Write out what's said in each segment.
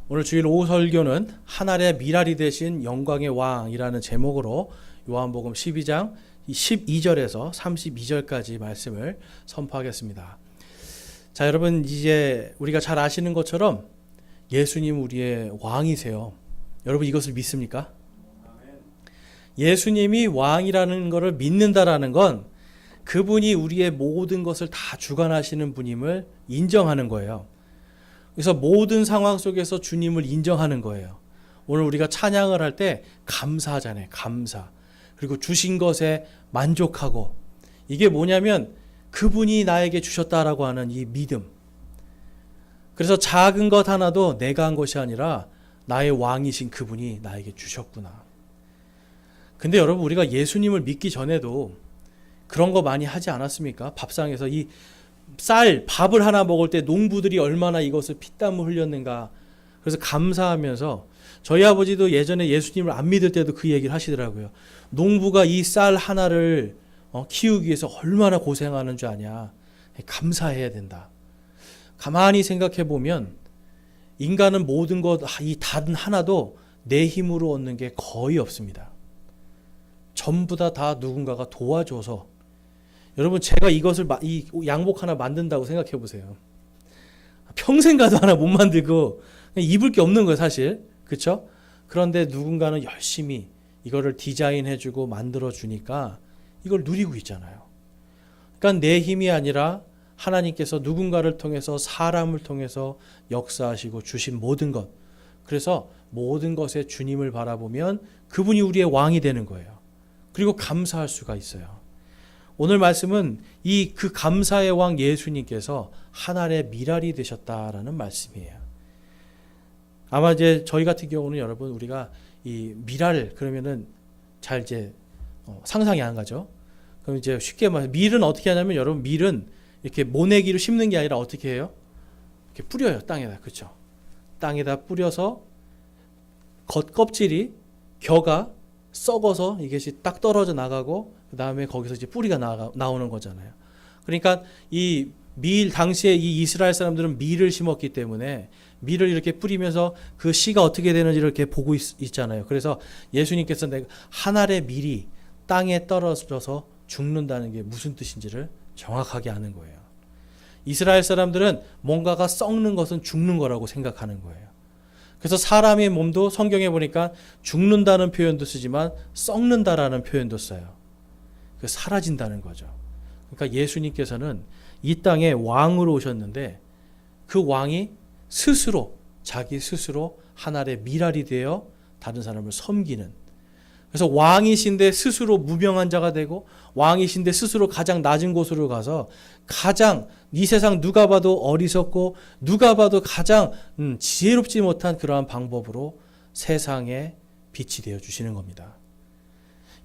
오늘 주일 오후 설교는 하늘의 미랄이 되신 영광의 왕이라는 제목으로 요한복음 12장 12절에서 32절까지 말씀을 선포하겠습니다. 자, 여러분, 이제 우리가 잘 아시는 것처럼 예수님 우리의 왕이세요. 여러분, 이것을 믿습니까? 예수님이 왕이라는 것을 믿는다라는 건 그분이 우리의 모든 것을 다 주관하시는 분임을 인정하는 거예요. 그래서 모든 상황 속에서 주님을 인정하는 거예요. 오늘 우리가 찬양을 할 때 감사하잖아요. 감사. 그리고 주신 것에 만족하고, 이게 뭐냐면 그분이 나에게 주셨다라고 하는 이 믿음. 그래서 작은 것 하나도 내가 한 것이 아니라 나의 왕이신 그분이 나에게 주셨구나. 근데 여러분, 우리가 예수님을 믿기 전에도 그런 거 많이 하지 않았습니까? 밥상에서 이 밥을 하나 먹을 때 농부들이 얼마나 이것을 피땀을 흘렸는가. 그래서 감사하면서, 저희 아버지도 예전에 예수님을 안 믿을 때도 그 얘기를 하시더라고요. 농부가 이 쌀 하나를 키우기 위해서 얼마나 고생하는 줄 아냐. 감사해야 된다. 가만히 생각해 보면 인간은 모든 것, 이 단 하나도 내 힘으로 얻는 게 거의 없습니다. 전부 다 누군가가 도와줘서. 여러분, 제가 이 양복 하나 만든다고 생각해 보세요. 평생 가도 하나 못 만들고 입을 게 없는 거예요, 사실. 그렇죠? 그런데 누군가는 열심히 이거를 디자인해주고 만들어주니까 이걸 누리고 있잖아요. 그러니까 내 힘이 아니라 하나님께서 누군가를 통해서, 사람을 통해서 역사하시고 주신 모든 것. 그래서 모든 것에 주님을 바라보면 그분이 우리의 왕이 되는 거예요. 그리고 감사할 수가 있어요. 오늘 말씀은 그 감사의 왕 예수님께서 하늘의 미랄이 되셨다라는 말씀이에요. 아마 이제 저희 같은 경우는 여러분, 우리가 이 미랄 그러면은 잘 이제 상상이 안 가죠. 그럼 이제 쉽게 말해, 밀은 어떻게 하냐면, 여러분, 밀은 이렇게 모내기로 심는 게 아니라 어떻게 해요? 이렇게 뿌려요, 땅에다. 그렇죠? 땅에다 뿌려서 겉껍질이, 겨가 썩어서 이것이 딱 떨어져 나가고, 그 다음에 거기서 이제 뿌리가 나오는 거잖아요. 그러니까 이 밀, 당시에 이 이스라엘 사람들은 밀을 심었기 때문에 밀을 이렇게 뿌리면서 그 씨가 어떻게 되는지 이렇게 보고 있잖아요. 그래서 예수님께서 내가 하늘의 밀이 땅에 떨어져서 죽는다는 게 무슨 뜻인지를 정확하게 아는 거예요. 이스라엘 사람들은 뭔가가 썩는 것은 죽는 거라고 생각하는 거예요. 그래서 사람의 몸도 성경에 보니까 죽는다는 표현도 쓰지만 썩는다라는 표현도 써요. 사라진다는 거죠. 그러니까 예수님께서는 이 땅에 왕으로 오셨는데, 그 왕이 자기 스스로 하늘의 미랄이 되어 다른 사람을 섬기는, 그래서 왕이신데 스스로 무명한 자가 되고, 왕이신데 스스로 가장 낮은 곳으로 가서 가장 이 세상 누가 봐도 어리석고 누가 봐도 가장 지혜롭지 못한 그러한 방법으로 세상에 빛이 되어 주시는 겁니다.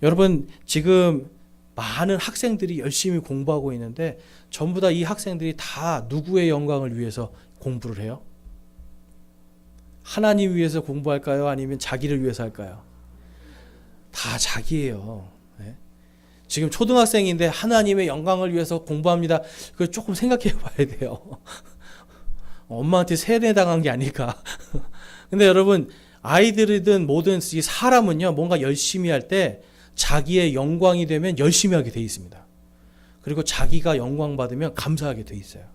여러분, 지금 많은 학생들이 열심히 공부하고 있는데 전부 다 이 학생들이 다 누구의 영광을 위해서 공부를 해요? 하나님 위해서 공부할까요? 아니면 자기를 위해서 할까요? 다 자기예요. 네? 지금 초등학생인데 하나님의 영광을 위해서 공부합니다. 그걸 조금 생각해 봐야 돼요. 엄마한테 세뇌당한 게 아닐까. 근데 여러분, 아이들이든 뭐든 이 사람은요, 뭔가 열심히 할 때 자기의 영광이 되면 열심히 하게 돼 있습니다. 그리고 자기가 영광 받으면 감사하게 돼 있어요.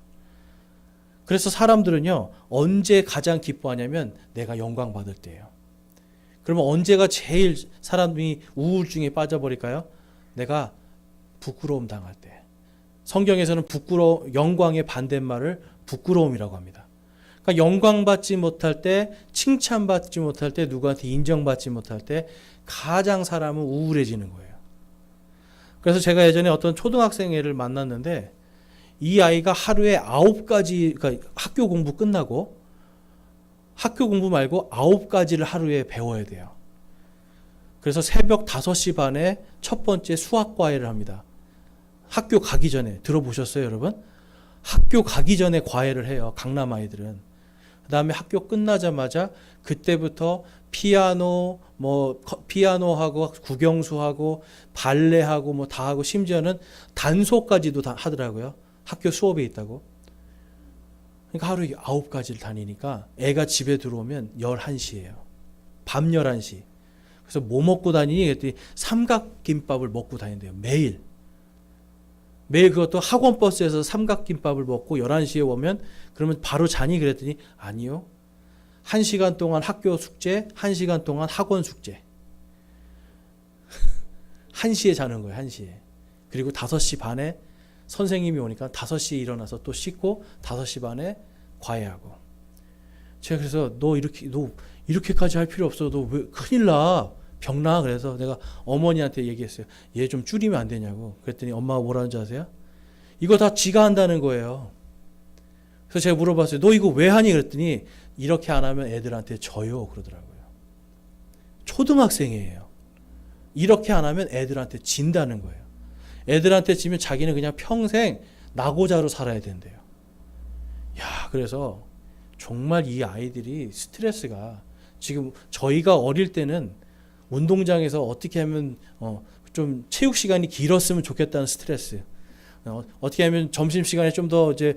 그래서 사람들은요, 언제 가장 기뻐하냐면 내가 영광 받을 때예요. 그러면 언제가 제일 사람이 우울증에 빠져버릴까요? 내가 부끄러움 당할 때. 성경에서는 영광의 반대말을 부끄러움이라고 합니다. 그러니까 영광 받지 못할 때, 칭찬받지 못할 때, 누구한테 인정받지 못할 때 가장 사람은 우울해지는 거예요. 그래서 제가 예전에 어떤 초등학생 애를 만났는데, 이 아이가 하루에 9가지, 그러니까 학교 공부 끝나고 학교 공부 말고 9가지를 하루에 배워야 돼요. 그래서 새벽 5시 반에 첫 번째 수학 과외를 합니다. 학교 가기 전에. 들어보셨어요, 여러분? 학교 가기 전에 과외를 해요, 강남 아이들은. 그 다음에 학교 끝나자마자 그때부터 피아노하고 국영수하고 발레하고 뭐 다 하고, 심지어는 단소까지도 다 하더라고요. 학교 수업에 있다고. 그러니까 하루에 9가지를 다니니까 애가 집에 들어오면 11시예요. 밤 11시. 그래서 뭐 먹고 다니니? 그랬더니 삼각김밥을 먹고 다닌대요. 매일. 매일 그것도 학원 버스에서 삼각김밥을 먹고 11시에 오면 그러면 바로 자니? 그랬더니 아니요. 1시간 동안 학교 숙제, 1시간 동안 학원 숙제. 1시에 자는 거예요. 1시에. 그리고 5시 반에 선생님이 오니까 5시에 일어나서 또 씻고 5시 반에 과외하고. 제가 그래서 너 이렇게까지 할 필요 없어. 너 왜 큰일 나. 병나. 그래서 내가 어머니한테 얘기했어요. 얘 좀 줄이면 안 되냐고. 그랬더니 엄마가 뭐라는 줄 아세요? 이거 다 지가 한다는 거예요. 그래서 제가 물어봤어요. 너 이거 왜 하니? 그랬더니 이렇게 안 하면 애들한테 져요. 그러더라고요. 초등학생이에요. 이렇게 안 하면 애들한테 진다는 거예요. 애들한테 지면 자기는 그냥 평생 낙오자로 살아야 된대요. 야, 그래서 정말 이 아이들이 스트레스가 지금 저희가 어릴 때는 운동장에서 어떻게 하면 좀 체육 시간이 길었으면 좋겠다는 스트레스, 어떻게 하면 점심 시간에 좀 더 이제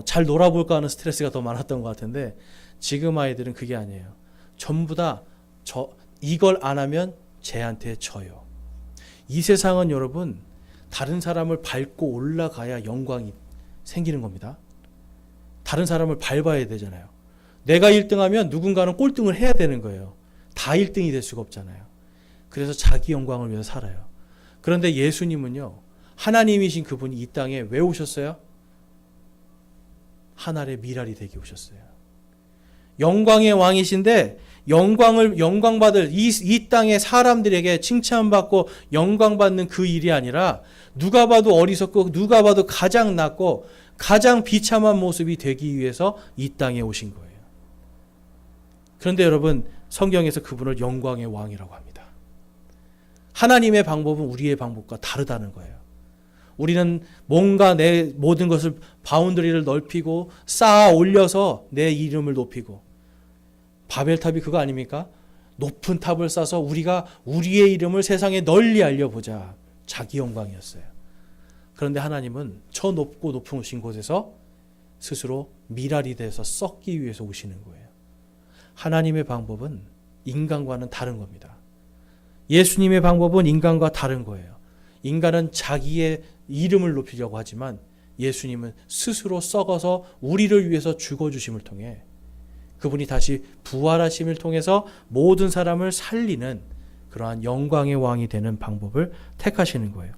잘 놀아볼까 하는 스트레스가 더 많았던 것 같은데 지금 아이들은 그게 아니에요. 전부 다 이걸 안 하면 쟤한테 져요. 이 세상은 여러분 다른 사람을 밟고 올라가야 영광이 생기는 겁니다. 다른 사람을 밟아야 되잖아요. 내가 1등하면 누군가는 꼴등을 해야 되는 거예요. 다 1등이 될 수가 없잖아요. 그래서 자기 영광을 위해서 살아요. 그런데 예수님은요, 하나님이신 그분이 이 땅에 왜 오셨어요? 하늘의 미랄이 되게 오셨어요. 영광의 왕이신데 영광받을 이 땅의 사람들에게 칭찬받고 영광받는 그 일이 아니라 누가 봐도 어리석고 누가 봐도 가장 낮고 가장 비참한 모습이 되기 위해서 이 땅에 오신 거예요. 그런데 여러분, 성경에서 그분을 영광의 왕이라고 합니다. 하나님의 방법은 우리의 방법과 다르다는 거예요. 우리는 뭔가 내 모든 것을 바운더리를 넓히고 쌓아 올려서 내 이름을 높이고, 바벨탑이 그거 아닙니까? 높은 탑을 쌓아서 우리가 우리의 이름을 세상에 널리 알려보자. 자기 영광이었어요. 그런데 하나님은 저 높고 높으신 곳에서 스스로 미랄이 돼서 썩기 위해서 오시는 거예요. 하나님의 방법은 인간과는 다른 겁니다. 예수님의 방법은 인간과 다른 거예요. 인간은 자기의 이름을 높이려고 하지만 예수님은 스스로 썩어서 우리를 위해서 죽어주심을 통해 그분이 다시 부활하심을 통해서 모든 사람을 살리는 그러한 영광의 왕이 되는 방법을 택하시는 거예요.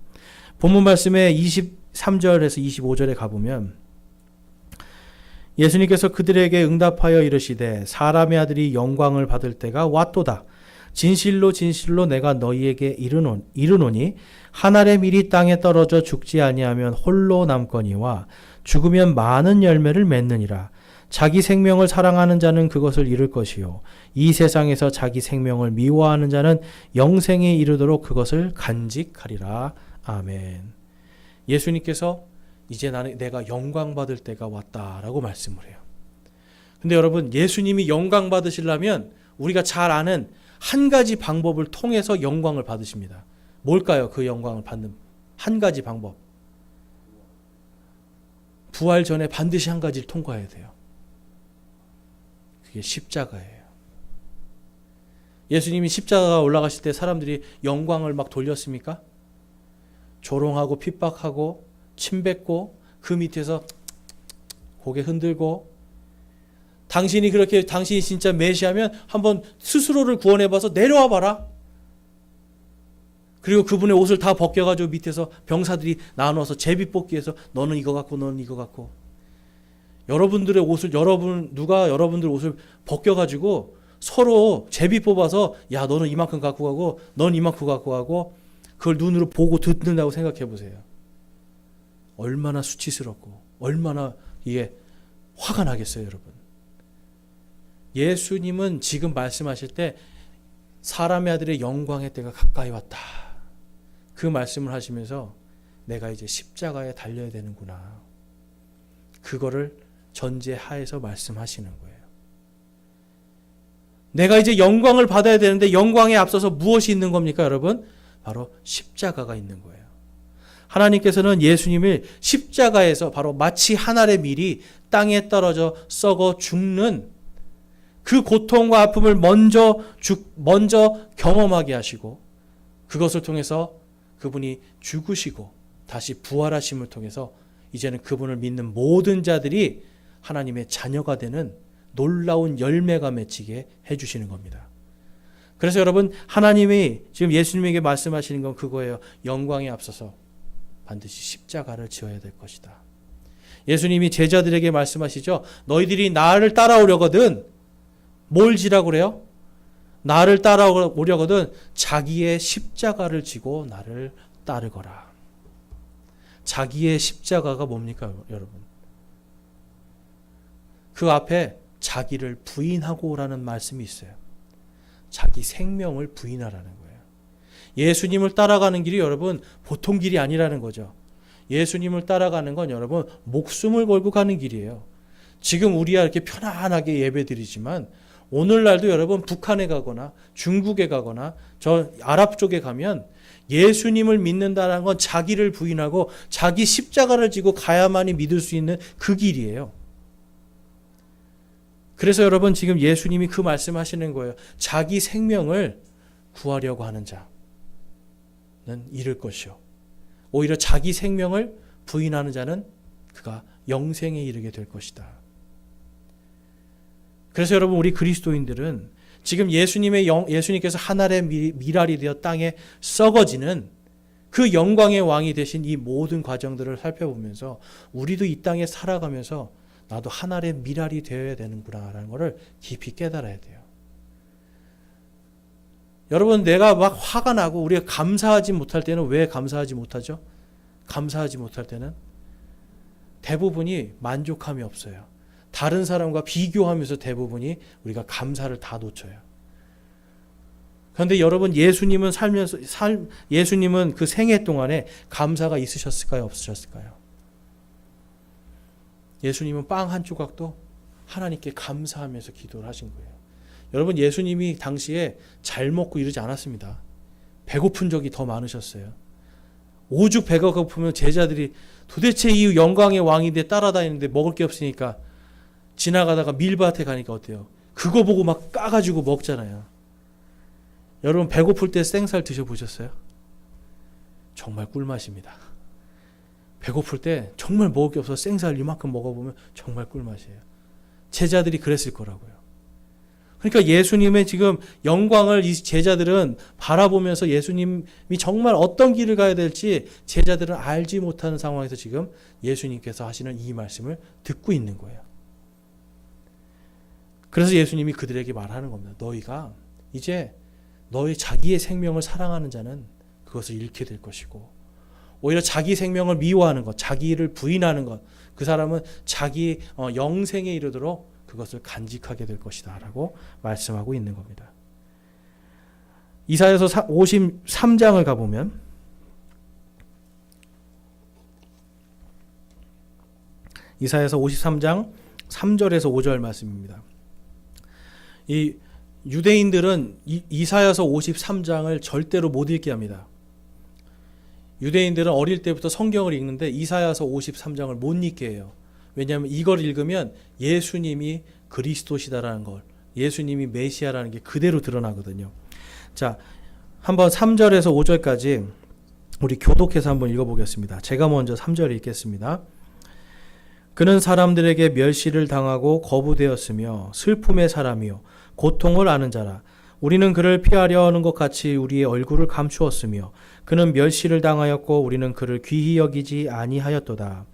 본문 말씀에 23절에서 25절에 가보면 예수님께서 그들에게 응답하여 이르시되 사람의 아들이 영광을 받을 때가 왔도다. 진실로 진실로 내가 너희에게 이르노니 한 알의 밀이 땅에 떨어져 죽지 아니하면 홀로 남거니와 죽으면 많은 열매를 맺느니라. 자기 생명을 사랑하는 자는 그것을 잃을 것이요 이 세상에서 자기 생명을 미워하는 자는 영생에 이르도록 그것을 간직하리라. 아멘. 예수님께서 이제 내가 영광 받을 때가 왔다라고 말씀을 해요. 근데 여러분, 예수님이 영광 받으시려면 우리가 잘 아는 한 가지 방법을 통해서 영광을 받으십니다. 뭘까요? 그 영광을 받는 한 가지 방법. 부활 전에 반드시 한 가지를 통과해야 돼요. 그게 십자가예요. 예수님이 십자가 올라가실 때 사람들이 영광을 막 돌렸습니까? 조롱하고 핍박하고 침뱉고 그 밑에서 고개 흔들고, 당신이 진짜 메시아면 한번 스스로를 구원해봐서 내려와 봐라. 그리고 그분의 옷을 다 벗겨가지고 밑에서 병사들이 나눠서 제비 뽑기해서 너는 이거 갖고 너는 이거 갖고, 여러분들의 옷을 누가 여러분들 옷을 벗겨가지고 서로 제비 뽑아서 야 너는 이만큼 갖고 가고 넌 이만큼 갖고 가고, 그걸 눈으로 보고 듣는다고 생각해 보세요. 얼마나 수치스럽고 얼마나 이게 화가 나겠어요, 여러분. 예수님은 지금 말씀하실 때 사람의 아들의 영광의 때가 가까이 왔다. 그 말씀을 하시면서 내가 이제 십자가에 달려야 되는구나. 그거를 전제하에서 말씀하시는 거예요. 내가 이제 영광을 받아야 되는데 영광에 앞서서 무엇이 있는 겁니까, 여러분? 바로 십자가가 있는 거예요. 하나님께서는 예수님을 십자가에서 바로 마치 한 알의 밀이 땅에 떨어져 썩어 죽는 그 고통과 아픔을 먼저 경험하게 하시고 그것을 통해서 그분이 죽으시고 다시 부활하심을 통해서 이제는 그분을 믿는 모든 자들이 하나님의 자녀가 되는 놀라운 열매가 맺히게 해주시는 겁니다. 그래서 여러분, 하나님이 지금 예수님에게 말씀하시는 건 그거예요. 영광에 앞서서 반드시 십자가를 지어야 될 것이다. 예수님이 제자들에게 말씀하시죠. 너희들이 나를 따라오려거든 뭘 지라고 그래요? 나를 따라오려거든 자기의 십자가를 지고 나를 따르거라. 자기의 십자가가 뭡니까, 여러분? 그 앞에 자기를 부인하고라는 말씀이 있어요. 자기 생명을 부인하라는 거예요. 예수님을 따라가는 길이 여러분 보통 길이 아니라는 거죠. 예수님을 따라가는 건 여러분 목숨을 걸고 가는 길이에요. 지금 우리야 이렇게 편안하게 예배드리지만 오늘날도 여러분 북한에 가거나 중국에 가거나 저 아랍 쪽에 가면 예수님을 믿는다는 건 자기를 부인하고 자기 십자가를 지고 가야만이 믿을 수 있는 그 길이에요. 그래서 여러분 지금 예수님이 그 말씀하시는 거예요. 자기 생명을 구하려고 하는 자는 잃을 것이요. 오히려 자기 생명을 부인하는 자는 그가 영생에 이르게 될 것이다. 그래서 여러분 우리 그리스도인들은 지금 예수님께서 하늘의 미랄이 되어 땅에 썩어지는 그 영광의 왕이 되신 이 모든 과정들을 살펴보면서 우리도 이 땅에 살아가면서 나도 하늘의 미랄이 되어야 되는구나라는 것을 깊이 깨달아야 돼요. 여러분 내가 막 화가 나고 우리가 감사하지 못할 때는 왜 감사하지 못하죠? 감사하지 못할 때는 대부분이 만족함이 없어요. 다른 사람과 비교하면서 대부분이 우리가 감사를 다 놓쳐요. 그런데 여러분 예수님은 예수님은 그 생애 동안에 감사가 있으셨을까요? 없으셨을까요? 예수님은 빵 한 조각도 하나님께 감사하면서 기도를 하신 거예요. 여러분 예수님이 당시에 잘 먹고 이러지 않았습니다. 배고픈 적이 더 많으셨어요. 오죽 배가 고프면 제자들이 도대체 이 영광의 왕인데 따라다니는데 먹을 게 없으니까 지나가다가 밀밭에 가니까 어때요? 그거 보고 막 까가지고 먹잖아요. 여러분 배고플 때 생살 드셔보셨어요? 정말 꿀맛입니다. 배고플 때 정말 먹을 게 없어서 생살 이만큼 먹어보면 정말 꿀맛이에요. 제자들이 그랬을 거라고요. 그러니까 예수님의 지금 영광을 이 제자들은 바라보면서 예수님이 정말 어떤 길을 가야 될지 제자들은 알지 못하는 상황에서 지금 예수님께서 하시는 이 말씀을 듣고 있는 거예요. 그래서 예수님이 그들에게 말하는 겁니다. 너희가 이제 너희 자기의 생명을 사랑하는 자는 그것을 잃게 될 것이고 오히려 자기 생명을 미워하는 것, 자기를 부인하는 것, 그 사람은 자기 영생에 이르도록 그것을 간직하게 될 것이다 라고 말씀하고 있는 겁니다. 이사야서 53장을 가보면 이사야서 53장 3절에서 5절 말씀입니다. 이 유대인들은 이사야서 53장을 절대로 못 읽게 합니다. 유대인들은 어릴 때부터 성경을 읽는데 이사야서 53장을 못 읽게 해요. 왜냐하면 이걸 읽으면 예수님이 그리스도시다라는 걸, 예수님이 메시아라는 게 그대로 드러나거든요. 자, 한번 3절에서 5절까지 우리 교독해서 한번 읽어보겠습니다. 제가 먼저 3절 읽겠습니다. 그는 사람들에게 멸시를 당하고 거부되었으며 슬픔의 사람이요 고통을 아는 자라. 우리는 그를 피하려 하는 것 같이 우리의 얼굴을 감추었으며 그는 멸시를 당하였고 우리는 그를 귀히 여기지 아니하였도다.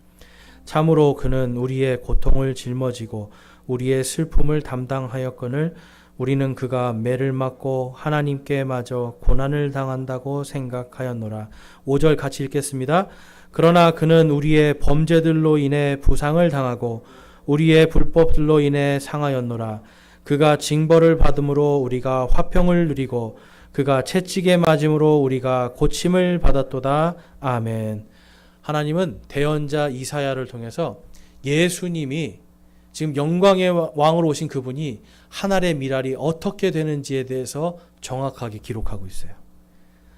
참으로 그는 우리의 고통을 짊어지고 우리의 슬픔을 담당하였거늘 우리는 그가 매를 맞고 하나님께 마저 고난을 당한다고 생각하였노라. 5절 같이 읽겠습니다. 그러나 그는 우리의 범죄들로 인해 부상을 당하고 우리의 불법들로 인해 상하였노라. 그가 징벌을 받음으로 우리가 화평을 누리고 그가 채찍에 맞음으로 우리가 고침을 받았도다. 아멘. 하나님은 대언자 이사야를 통해서 예수님이 지금 영광의 왕으로 오신 그분이 하늘의 미랄이 어떻게 되는지에 대해서 정확하게 기록하고 있어요.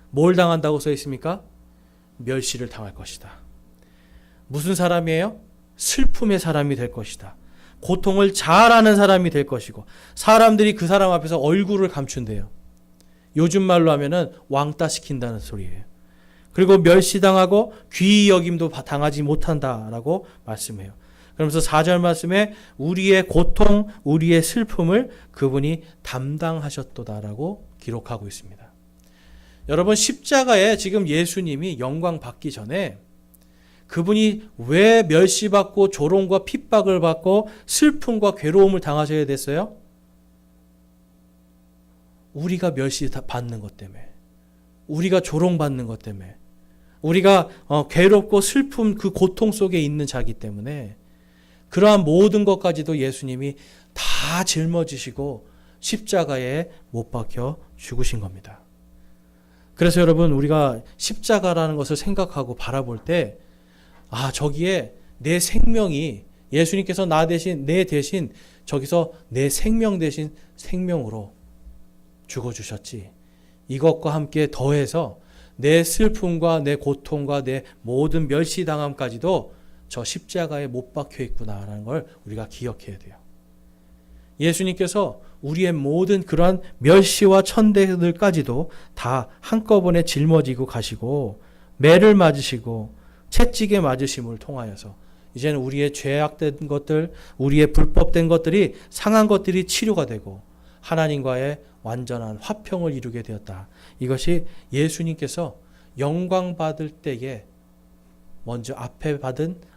뭘 당한다고 써 있습니까? 멸시를 당할 것이다. 무슨 사람이에요? 슬픔의 사람이 될 것이다. 고통을 잘 아는 사람이 될 것이고 사람들이 그 사람 앞에서 얼굴을 감춘대요. 요즘 말로 하면은 왕따 시킨다는 소리예요. 그리고 멸시당하고 귀히 여김도 당하지 못한다라고 말씀해요. 그러면서 4절 말씀에 우리의 고통, 우리의 슬픔을 그분이 담당하셨도다라고 기록하고 있습니다. 여러분, 십자가에 지금 예수님이 영광 받기 전에 그분이 왜 멸시받고 조롱과 핍박을 받고 슬픔과 괴로움을 당하셔야 됐어요? 우리가 멸시받는 것 때문에, 우리가 조롱받는 것 때문에, 우리가 괴롭고 슬픔 그 고통 속에 있는 자기 때문에 그러한 모든 것까지도 예수님이 다 짊어지시고 십자가에 못 박혀 죽으신 겁니다. 그래서 여러분, 우리가 십자가라는 것을 생각하고 바라볼 때 저기에 내 생명이 예수님께서 나 대신 내 대신 저기서 내 생명 대신 생명으로 죽어주셨지. 이것과 함께 더해서 내 슬픔과 내 고통과 내 모든 멸시당함까지도 저 십자가에 못 박혀 있구나라는 걸 우리가 기억해야 돼요. 예수님께서 우리의 모든 그러한 멸시와 천대들까지도 다 한꺼번에 짊어지고 가시고 매를 맞으시고 채찍에 맞으심을 통하여서 이제는 우리의 죄악된 것들, 우리의 불법된 것들이 상한 것들이 치료가 되고 하나님과의 완전한 화평을 이루게 되었다. 이것이 예수님께서 영광 받을 때에 먼저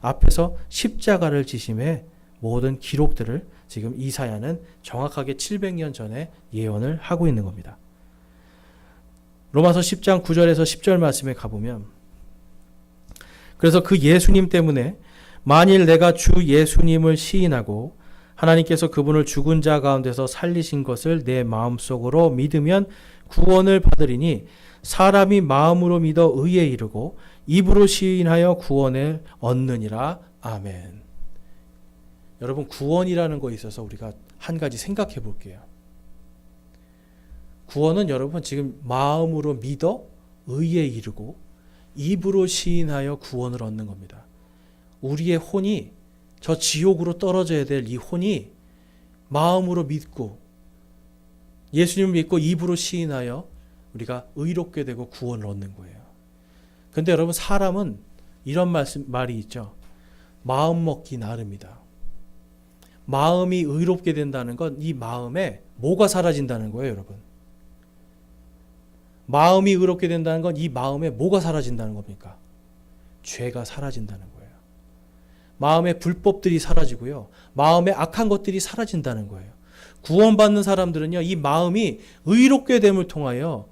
앞에서 십자가를 지심의 모든 기록들을 지금 이사야는 정확하게 700년 전에 예언을 하고 있는 겁니다. 로마서 10장 9절에서 10절 말씀에 가보면, 그래서 그 예수님 때문에 만일 내가 주 예수님을 시인하고 하나님께서 그분을 죽은 자 가운데서 살리신 것을 내 마음속으로 믿으면 구원을 받으리니 사람이 마음으로 믿어 의에 이르고 입으로 시인하여 구원을 얻느니라. 아멘. 여러분, 구원이라는 거에 있어서 우리가 한 가지 생각해 볼게요. 구원은 여러분 지금 마음으로 믿어 의에 이르고 입으로 시인하여 구원을 얻는 겁니다. 우리의 혼이 저 지옥으로 떨어져야 될 이 혼이 마음으로 믿고 예수님을 믿고 입으로 시인하여 우리가 의롭게 되고 구원을 얻는 거예요. 근데 여러분, 사람은 이런 말이 있죠. 마음 먹기 나름이다. 마음이 의롭게 된다는 건 이 마음에 뭐가 사라진다는 거예요, 여러분. 마음이 의롭게 된다는 건 이 마음에 뭐가 사라진다는 겁니까? 죄가 사라진다는 거예요. 마음의 불법들이 사라지고요. 마음의 악한 것들이 사라진다는 거예요. 구원받는 사람들은요, 이 마음이 의롭게 됨을 통하여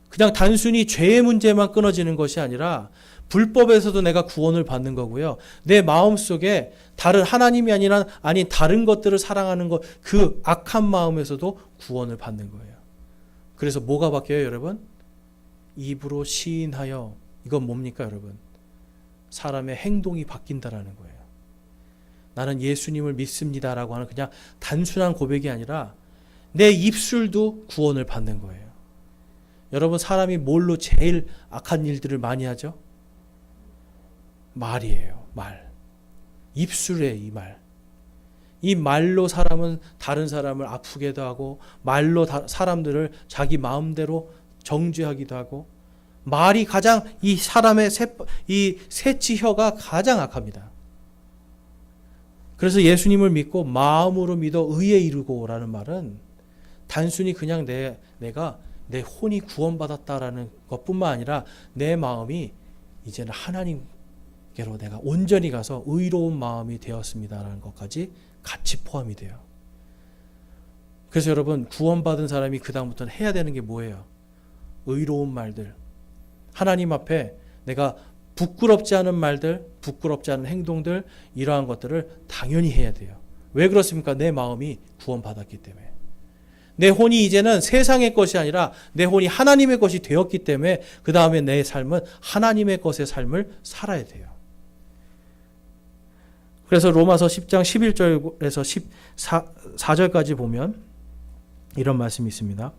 그냥 단순히 죄의 문제만 끊어지는 것이 아니라 불법에서도 내가 구원을 받는 거고요. 내 마음속에 다른 하나님이 아니라 다른 것들을 사랑하는 것, 그 악한 마음에서도 구원을 받는 거예요. 그래서 뭐가 바뀌어요, 여러분? 입으로 시인하여, 이건 뭡니까, 여러분? 사람의 행동이 바뀐다라는 거예요. 나는 예수님을 믿습니다라고 하는 그냥 단순한 고백이 아니라 내 입술도 구원을 받는 거예요. 여러분, 사람이 뭘로 제일 악한 일들을 많이 하죠? 말이에요. 말. 입술에 이 말. 이 말로 사람은 다른 사람을 아프게도 하고 말로 사람들을 자기 마음대로 정죄하기도 하고 말이 가장 이 사람의 이 새치혀가 가장 악합니다. 그래서 예수님을 믿고 마음으로 믿어 의에 이르고라는 말은 단순히 그냥 내가 내 혼이 구원받았다라는 것뿐만 아니라 내 마음이 이제는 하나님께로 내가 온전히 가서 의로운 마음이 되었습니다라는 것까지 같이 포함이 돼요. 그래서 여러분, 구원받은 사람이 그 다음부터는 해야 되는 게 뭐예요? 의로운 말들, 하나님 앞에 내가 부끄럽지 않은 말들, 부끄럽지 않은 행동들, 이러한 것들을 당연히 해야 돼요. 왜 그렇습니까? 내 마음이 구원받았기 때문에. 내 혼이 이제는 세상의 것이 아니라 내 혼이 하나님의 것이 되었기 때문에 그 다음에 내 삶은 하나님의 것의 삶을 살아야 돼요. 그래서 로마서 10장 11절에서 14절까지 보면 이런 말씀이 있습니다.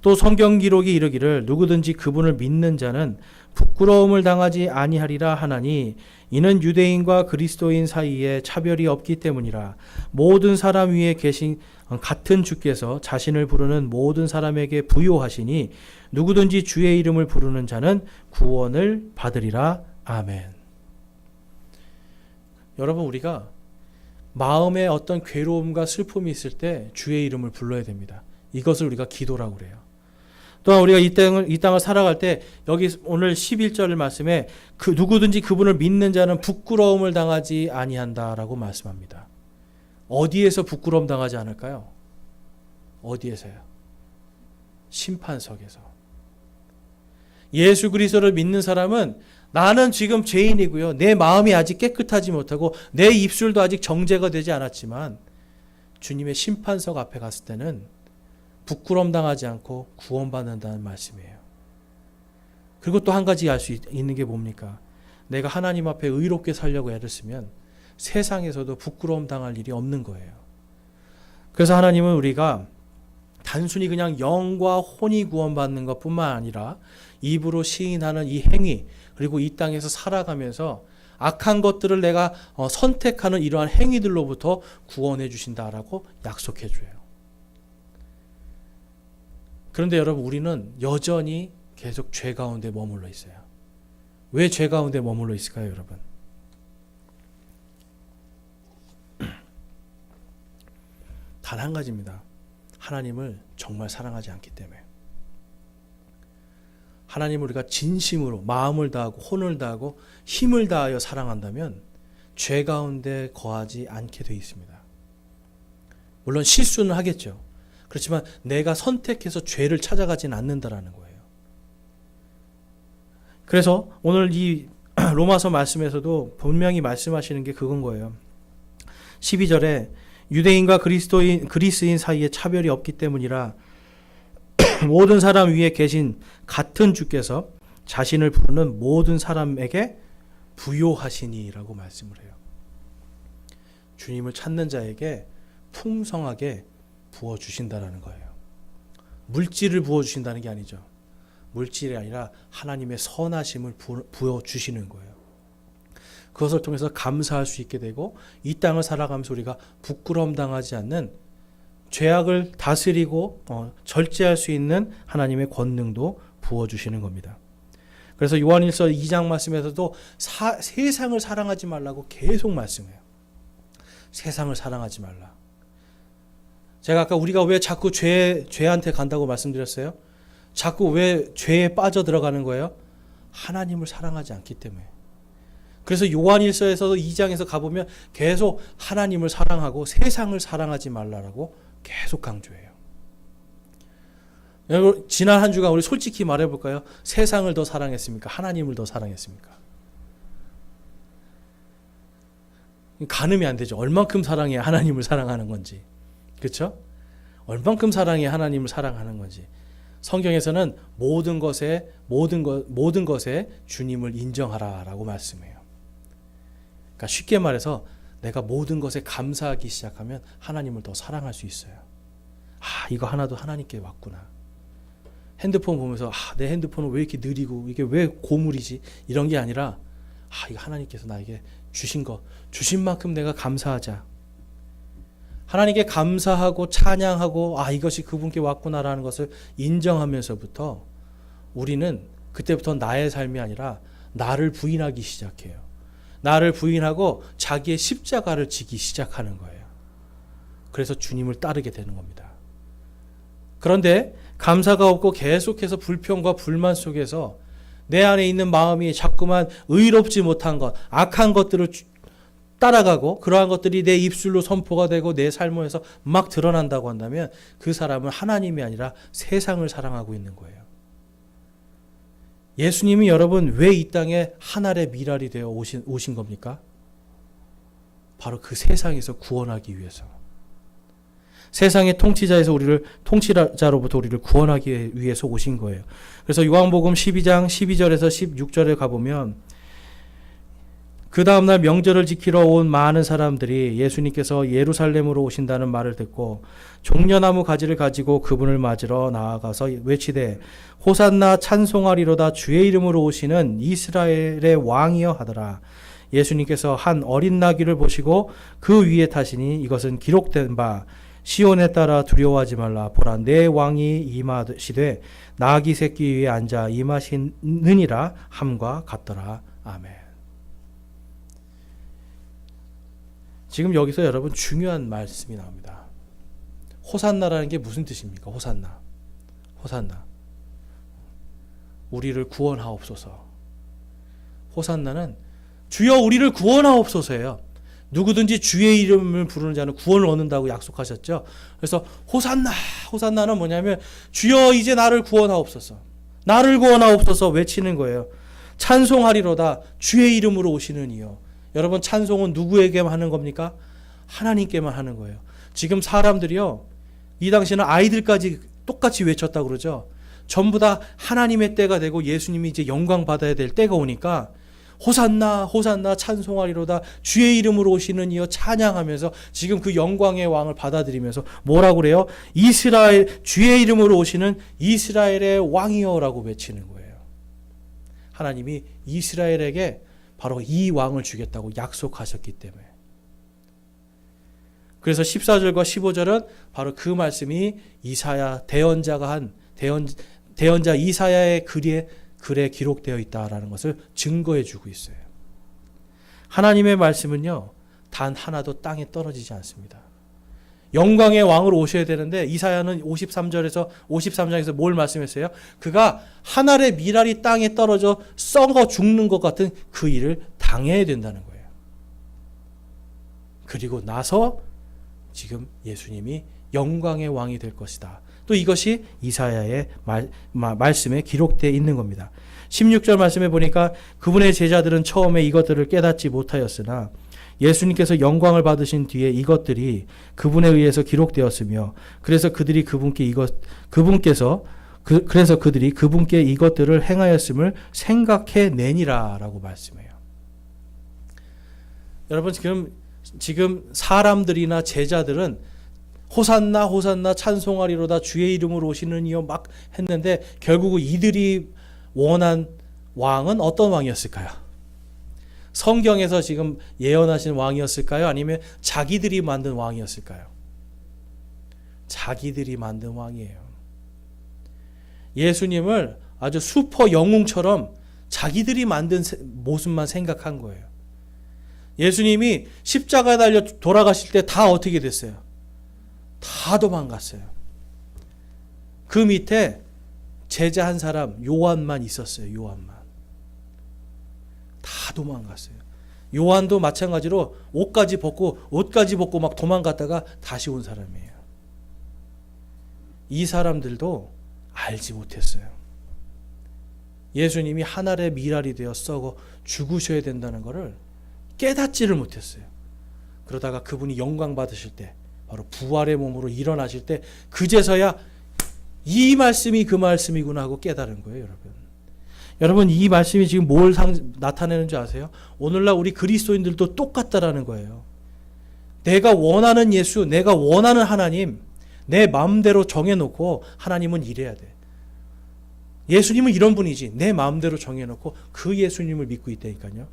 또 성경 기록이 이르기를 누구든지 그분을 믿는 자는 부끄러움을 당하지 아니하리라 하나니 이는 유대인과 그리스도인 사이에 차별이 없기 때문이라. 모든 사람 위에 계신 같은 주께서 자신을 부르는 모든 사람에게 부요하시니 누구든지 주의 이름을 부르는 자는 구원을 받으리라. 아멘. 여러분, 우리가 마음에 어떤 괴로움과 슬픔이 있을 때 주의 이름을 불러야 됩니다. 이것을 우리가 기도라고 그래요. 또한 우리가 이 땅을 살아갈 때 여기 오늘 11절 말씀에 그 누구든지 그분을 믿는 자는 부끄러움을 당하지 아니한다라고 말씀합니다. 어디에서 부끄러움 당하지 않을까요? 어디에서요? 심판석에서. 예수 그리스도를 믿는 사람은 나는 지금 죄인이고요. 내 마음이 아직 깨끗하지 못하고 내 입술도 아직 정죄가 되지 않았지만 주님의 심판석 앞에 갔을 때는 부끄러움 당하지 않고 구원받는다는 말씀이에요. 그리고 또 한 가지 알 수 있는 게 뭡니까? 내가 하나님 앞에 의롭게 살려고 애를 쓰면 세상에서도 부끄러움 당할 일이 없는 거예요. 그래서 하나님은 우리가 단순히 그냥 영과 혼이 구원받는 것뿐만 아니라 입으로 시인하는 이 행위, 그리고 이 땅에서 살아가면서 악한 것들을 내가 선택하는 이러한 행위들로부터 구원해 주신다라고 약속해 줘요. 그런데 여러분, 우리는 여전히 계속 죄 가운데 머물러 있어요. 왜 죄 가운데 머물러 있을까요, 여러분? 단 한 가지입니다. 하나님을 정말 사랑하지 않기 때문에. 하나님을 우리가 진심으로 마음을 다하고 혼을 다하고 힘을 다하여 사랑한다면 죄 가운데 거하지 않게 되어 있습니다. 물론 실수는 하겠죠. 그렇지만 내가 선택해서 죄를 찾아가지는 않는다라는 거예요. 그래서 오늘 이 로마서 말씀에서도 분명히 말씀하시는 게 그건 거예요. 12절에 유대인과 그리스인 사이에 차별이 없기 때문이라 모든 사람 위에 계신 같은 주께서 자신을 부르는 모든 사람에게 부요하시니라고 말씀을 해요. 주님을 찾는 자에게 풍성하게 부어주신다라는 거예요. 물질을 부어주신다는 게 아니죠. 물질이 아니라 하나님의 선하심을 부어주시는 거예요. 그것을 통해서 감사할 수 있게 되고 이 땅을 살아가면서 우리가 부끄러움 당하지 않는 죄악을 다스리고 절제할 수 있는 하나님의 권능도 부어주시는 겁니다. 그래서 요한일서 2장 말씀에서도 세상을 사랑하지 말라고 계속 말씀해요. 세상을 사랑하지 말라. 제가 아까 우리가 왜 자꾸 죄한테 간다고 말씀드렸어요? 자꾸 왜 죄에 빠져 들어가는 거예요? 하나님을 사랑하지 않기 때문에. 그래서 요한일서에서도 2장에서 가보면 계속 하나님을 사랑하고 세상을 사랑하지 말라라고 계속 강조해요. 여러분, 지난 한 주간 우리 솔직히 말해볼까요? 세상을 더 사랑했습니까? 하나님을 더 사랑했습니까? 가늠이 안 되죠. 얼만큼 사랑해야 하나님을 사랑하는 건지. 그렇죠? 얼만큼 사랑해야 하나님을 사랑하는 건지. 성경에서는 모든 것에 주님을 인정하라라고 말씀해요. 그러니까 쉽게 말해서 내가 모든 것에 감사하기 시작하면 하나님을 더 사랑할 수 있어요. 아, 이거 하나도 하나님께 왔구나. 핸드폰 보면서 내 핸드폰은 왜 이렇게 느리고 이게 왜 고물이지? 이런 게 아니라 이거 하나님께서 나에게 주신 만큼 내가 감사하자. 하나님께 감사하고 찬양하고 이것이 그분께 왔구나라는 것을 인정하면서부터 우리는 그때부터 나의 삶이 아니라 나를 부인하기 시작해요. 나를 부인하고 자기의 십자가를 지기 시작하는 거예요. 그래서 주님을 따르게 되는 겁니다. 그런데 감사가 없고 계속해서 불평과 불만 속에서 내 안에 있는 마음이 자꾸만 의롭지 못한 것, 악한 것들을 따라가고 그러한 것들이 내 입술로 선포가 되고 내 삶에서 막 드러난다고 한다면 그 사람은 하나님이 아니라 세상을 사랑하고 있는 거예요. 예수님이 여러분 왜 이 땅에 한 알의 밀알이 되어 오신 겁니까? 바로 그 세상에서 구원하기 위해서. 세상의 통치자로부터 우리를 구원하기 위해서 오신 거예요. 그래서 요한복음 12장 12절에서 16절에 가보면 그 다음날 명절을 지키러 온 많은 사람들이 예수님께서 예루살렘으로 오신다는 말을 듣고 종려나무 가지를 가지고 그분을 맞으러 나아가서 외치되 호산나 찬송하리로다 주의 이름으로 오시는 이스라엘의 왕이여 하더라. 예수님께서 한 어린 나귀를 보시고 그 위에 타시니 이것은 기록된 바 시온에 따라 두려워하지 말라. 보라 내 왕이 임하시되 나귀 새끼 위에 앉아 임하시느니라 함과 같더라. 아멘. 지금 여기서 여러분 중요한 말씀이 나옵니다. 호산나라는 게 무슨 뜻입니까? 호산나. 우리를 구원하옵소서. 호산나는 주여 우리를 구원하옵소서예요. 누구든지 주의 이름을 부르는 자는 구원을 얻는다고 약속하셨죠. 그래서 호산나는 뭐냐면 주여 이제 나를 구원하옵소서. 나를 구원하옵소서 외치는 거예요. 찬송하리로다 주의 이름으로 오시는 이요. 여러분 찬송은 누구에게만 하는 겁니까? 하나님께만 하는 거예요. 지금 사람들이요. 이 당시에는 아이들까지 똑같이 외쳤다고 그러죠. 전부 다 하나님의 때가 되고 예수님이 이제 영광 받아야 될 때가 오니까 호산나 호산나 찬송하리로다 주의 이름으로 오시는 이여 찬양하면서 지금 그 영광의 왕을 받아들이면서 뭐라고 그래요? 이스라엘 주의 이름으로 오시는 이스라엘의 왕이여라고 외치는 거예요. 하나님이 이스라엘에게 바로 이 왕을 주겠다고 약속하셨기 때문에. 그래서 14절과 15절은 바로 그 말씀이 이사야 대언자가 한 대언자 이사야의 글에 기록되어 있다라는 것을 증거해 주고 있어요. 하나님의 말씀은요. 단 하나도 땅에 떨어지지 않습니다. 영광의 왕으로 오셔야 되는데 이사야는 53장에서 뭘 말씀했어요? 그가 한 알의 밀알이 땅에 떨어져 썩어 죽는 것 같은 그 일을 당해야 된다는 거예요. 그리고 나서 지금 예수님이 영광의 왕이 될 것이다. 또 이것이 이사야의 말씀에 기록되어 있는 겁니다. 16절 말씀에 보니까 그분의 제자들은 처음에 이것들을 깨닫지 못하였으나 예수님께서 영광을 받으신 뒤에 이것들이 그분에 의해서 기록되었으며 그래서 그들이 그분께 이것들을 행하였음을 생각해내니라라고 말씀해요. 여러분 지금 사람들이나 제자들은 호산나 호산나 찬송하리로다 주의 이름으로 오시는 이여 막 했는데 결국은 이들이 원한 왕은 어떤 왕이었을까요? 성경에서 지금 예언하신 왕이었을까요? 아니면 자기들이 만든 왕이었을까요? 자기들이 만든 왕이에요. 예수님을 아주 슈퍼 영웅처럼 자기들이 만든 모습만 생각한 거예요. 예수님이 십자가에 달려 돌아가실 때 다 어떻게 됐어요? 다 도망갔어요. 그 밑에 제자 한 사람 요한만 있었어요. 요한만. 다 도망갔어요. 요한도 마찬가지로 옷까지 벗고 막 도망갔다가 다시 온 사람이에요. 이 사람들도 알지 못했어요. 예수님이 한 알의 밀알이 되어 썩어 죽으셔야 된다는 것을 깨닫지를 못했어요. 그러다가 그분이 영광 받으실 때 바로 부활의 몸으로 일어나실 때 그제서야 이 말씀이 그 말씀이구나 하고 깨달은 거예요. 여러분 이 말씀이 지금 뭘 나타내는 줄 아세요? 오늘날 우리 그리스도인들도 똑같다라는 거예요. 내가 원하는 예수, 내가 원하는 하나님 내 마음대로 정해놓고 하나님은 이래야 돼. 예수님은 이런 분이지 내 마음대로 정해놓고 그 예수님을 믿고 있다니까요.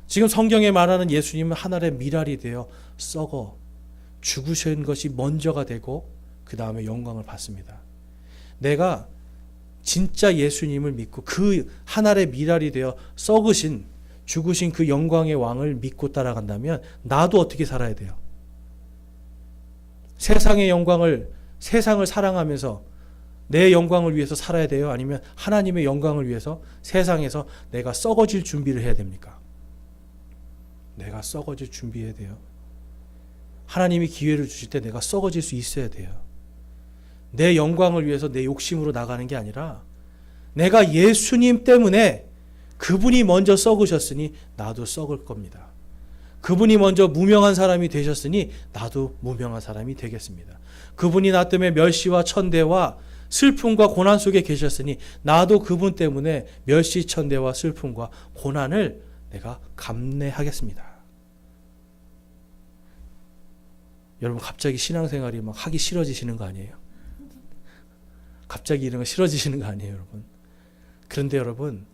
지금 성경에 말하는 예수님은 하늘의 밀알이 되어 썩어 죽으신 것이 먼저가 되고 그 다음에 영광을 받습니다. 내가 진짜 예수님을 믿고 그 하늘의 밀알이 되어 썩으신 죽으신 그 영광의 왕을 믿고 따라간다면 나도 어떻게 살아야 돼요? 세상의 세상을 사랑하면서 내 영광을 위해서 살아야 돼요? 아니면 하나님의 영광을 위해서 세상에서 내가 썩어질 준비를 해야 됩니까? 내가 썩어질 준비해야 돼요. 하나님이 기회를 주실 때 내가 썩어질 수 있어야 돼요. 내 영광을 위해서 내 욕심으로 나가는 게 아니라 내가 예수님 때문에 그분이 먼저 썩으셨으니 나도 썩을 겁니다. 그분이 먼저 무명한 사람이 되셨으니 나도 무명한 사람이 되겠습니다. 그분이 나 때문에 멸시와 천대와 슬픔과 고난 속에 계셨으니 나도 그분 때문에 멸시, 천대와 슬픔과 고난을 내가 감내하겠습니다. 여러분 갑자기 신앙생활이 막 하기 싫어지시는 거 아니에요? 갑자기 이런 거 싫어지시는 거 아니에요, 여러분? 그런데 여러분,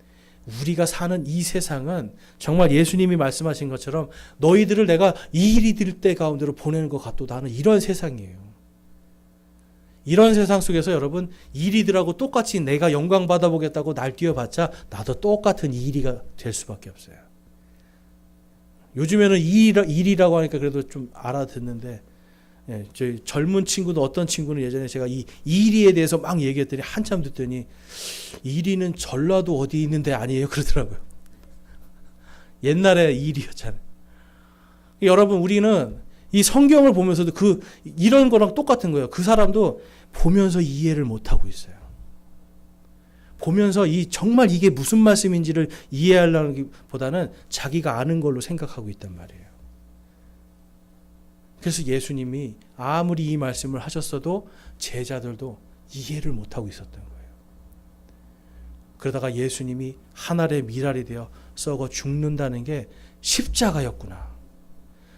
우리가 사는 이 세상은 정말 예수님이 말씀하신 것처럼 너희들을 내가 이 일이 될 때 가운데로 보내는 것 같도다 하는 이런 세상이에요. 이런 세상 속에서 여러분, 이리들하고 똑같이 내가 영광 받아보겠다고 날뛰어봤자 나도 똑같은 이리가 될 수밖에 없어요. 요즘에는 일이라고 하니까 그래도 좀 알아듣는데, 예, 저희 젊은 친구도 어떤 친구는 예전에 제가 이 이리에 대해서 막 얘기했더니 한참 듣더니 이리는 전라도 어디 있는데 아니에요 그러더라고요. 옛날에 일이었잖아요. 여러분, 우리는 이 성경을 보면서도 이런 거랑 똑같은 거예요. 그 사람도 보면서 이해를 못하고 있어요. 보면서 정말 이게 무슨 말씀인지를 이해하려는 보다는 자기가 아는 걸로 생각하고 있단 말이에요. 그래서 예수님이 아무리 이 말씀을 하셨어도 제자들도 이해를 못하고 있었던 거예요. 그러다가 예수님이 한 알의 밀알이 되어 썩어 죽는다는 게 십자가였구나.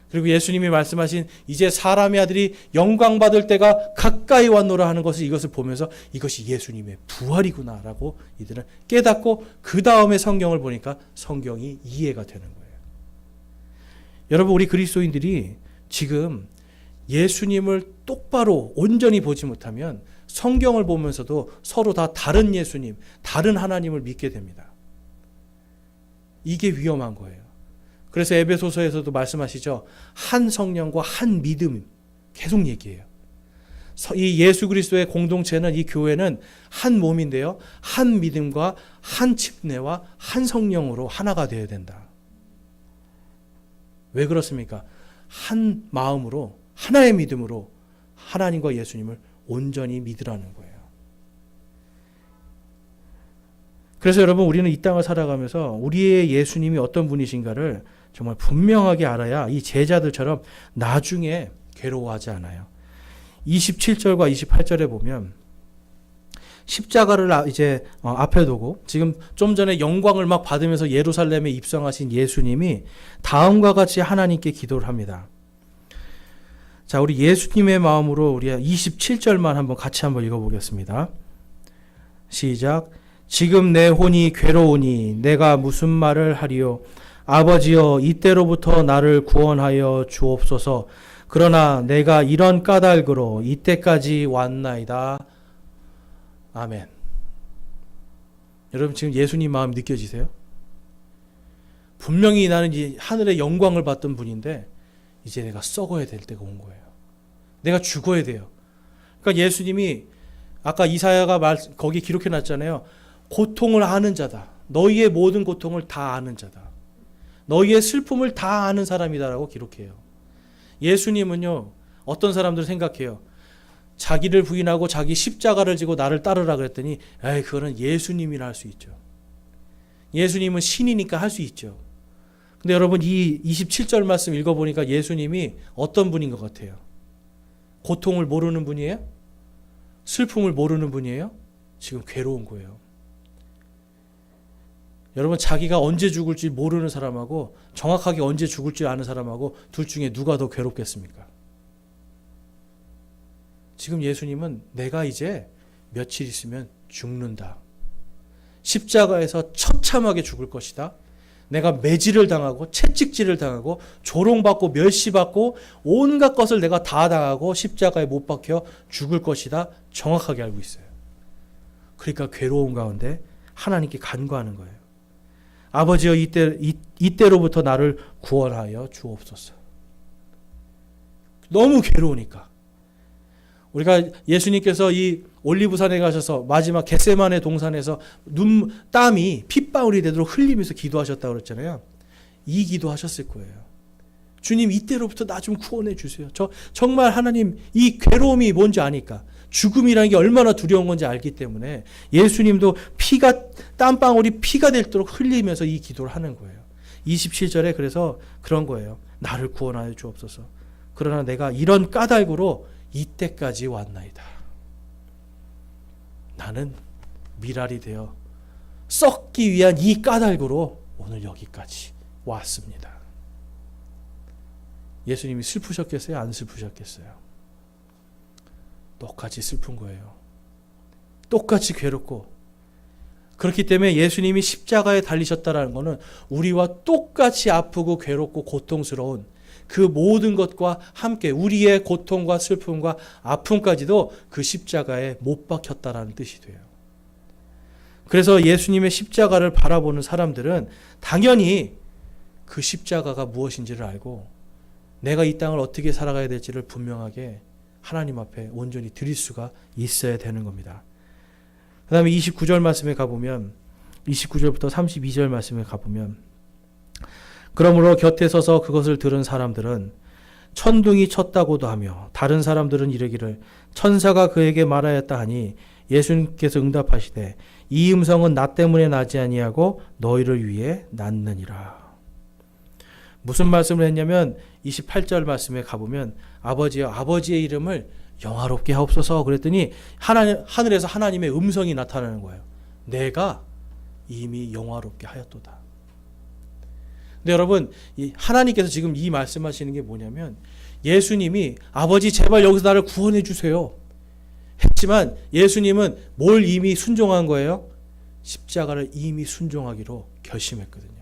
그리고 예수님이 말씀하신 이제 사람의 아들이 영광 받을 때가 가까이 왔노라 하는 것을 이것을 보면서 이것이 예수님의 부활이구나라고 이들은 깨닫고 그 다음에 성경을 보니까 성경이 이해가 되는 거예요. 여러분, 우리 그리스도인들이 지금 예수님을 똑바로 온전히 보지 못하면 성경을 보면서도 서로 다 다른 예수님, 다른 하나님을 믿게 됩니다. 이게 위험한 거예요. 그래서 에베소서에서도 말씀하시죠. 한 성령과 한 믿음 계속 얘기해요. 이 예수 그리스도의 공동체는, 이 교회는 한 몸인데요. 한 믿음과 한 집례와 한 성령으로 하나가 되어야 된다. 왜 그렇습니까? 한 마음으로, 하나의 믿음으로 하나님과 예수님을 온전히 믿으라는 거예요. 그래서 여러분, 우리는 이 땅을 살아가면서 우리의 예수님이 어떤 분이신가를 정말 분명하게 알아야 이 제자들처럼 나중에 괴로워하지 않아요. 27절과 28절에 보면 십자가를 이제 앞에 두고 지금 좀 전에 영광을 막 받으면서 예루살렘에 입성하신 예수님이 다음과 같이 하나님께 기도를 합니다. 자, 우리 예수님의 마음으로 우리 27절만 같이 한번 읽어보겠습니다. 시작. 지금 내 혼이 괴로우니 내가 무슨 말을 하리요. 아버지여, 이때로부터 나를 구원하여 주옵소서. 그러나 내가 이런 까닭으로 이때까지 왔나이다. 아멘. 여러분, 지금 예수님 마음 느껴지세요? 분명히 나는 이 하늘의 영광을 받던 분인데 이제 내가 썩어야 될 때가 온 거예요. 내가 죽어야 돼요. 그러니까 예수님이 아까 이사야가 거기 기록해 놨잖아요. 고통을 아는 자다. 너희의 모든 고통을 다 아는 자다. 너희의 슬픔을 다 아는 사람이다라고 기록해요. 예수님은요, 어떤 사람들 생각해요. 자기를 부인하고 자기 십자가를 지고 나를 따르라 그랬더니 에이, 그거는 예수님이나 할 수 있죠. 예수님은 신이니까 할 수 있죠. 근데 여러분, 이 27절 말씀 읽어보니까 예수님이 어떤 분인 것 같아요? 고통을 모르는 분이에요? 슬픔을 모르는 분이에요? 지금 괴로운 거예요. 여러분, 자기가 언제 죽을지 모르는 사람하고 정확하게 언제 죽을지 아는 사람하고 둘 중에 누가 더 괴롭겠습니까? 지금 예수님은 내가 이제 며칠 있으면 죽는다. 십자가에서 처참하게 죽을 것이다. 내가 매질을 당하고 채찍질을 당하고 조롱받고 멸시받고 온갖 것을 내가 다 당하고 십자가에 못 박혀 죽을 것이다. 정확하게 알고 있어요. 그러니까 괴로운 가운데 하나님께 간구하는 거예요. 아버지여, 이때로부터 나를 구원하여 주옵소서. 너무 괴로우니까. 우리가 예수님께서 이 올리브산에 가셔서 마지막 겟세마네 동산에서 땀이 핏방울이 되도록 흘리면서 기도하셨다고 그랬잖아요. 이 기도하셨을 거예요. 주님, 이때로부터 나 좀 구원해 주세요. 정말 하나님, 이 괴로움이 뭔지 아니까, 죽음이라는 게 얼마나 두려운 건지 알기 때문에 예수님도 땀방울이 피가 되도록 흘리면서 이 기도를 하는 거예요. 27절에 그래서 그런 거예요. 나를 구원하여 주옵소서. 그러나 내가 이런 까닭으로 이때까지 왔나이다. 나는 밀알이 되어 썩기 위한 이 까닭으로 오늘 여기까지 왔습니다. 예수님이 슬프셨겠어요? 안 슬프셨겠어요? 똑같이 슬픈 거예요. 똑같이 괴롭고, 그렇기 때문에 예수님이 십자가에 달리셨다는 것은 우리와 똑같이 아프고 괴롭고 고통스러운 그 모든 것과 함께 우리의 고통과 슬픔과 아픔까지도 그 십자가에 못 박혔다라는 뜻이 돼요. 그래서 예수님의 십자가를 바라보는 사람들은 당연히 그 십자가가 무엇인지를 알고 내가 이 땅을 어떻게 살아가야 될지를 분명하게 하나님 앞에 온전히 드릴 수가 있어야 되는 겁니다. 그 다음에 29절 말씀에 가보면 29절부터 32절 말씀에 가보면 그러므로 곁에 서서 그것을 들은 사람들은 천둥이 쳤다고도 하며 다른 사람들은 이르기를 천사가 그에게 말하였다 하니 예수님께서 응답하시되 이 음성은 나 때문에 나지 아니하고 너희를 위해 났느니라. 무슨 말씀을 했냐면 28절 말씀에 가보면 아버지여 아버지의 이름을 영화롭게 하옵소서 그랬더니 하늘에서 하나님의 음성이 나타나는 거예요. 내가 이미 영화롭게 하였도다. 근데 여러분 하나님께서 지금 이 말씀하시는 게 뭐냐면 예수님이 아버지 제발 여기서 나를 구원해 주세요 했지만 예수님은 뭘 이미 순종한 거예요? 십자가를 이미 순종하기로 결심했거든요.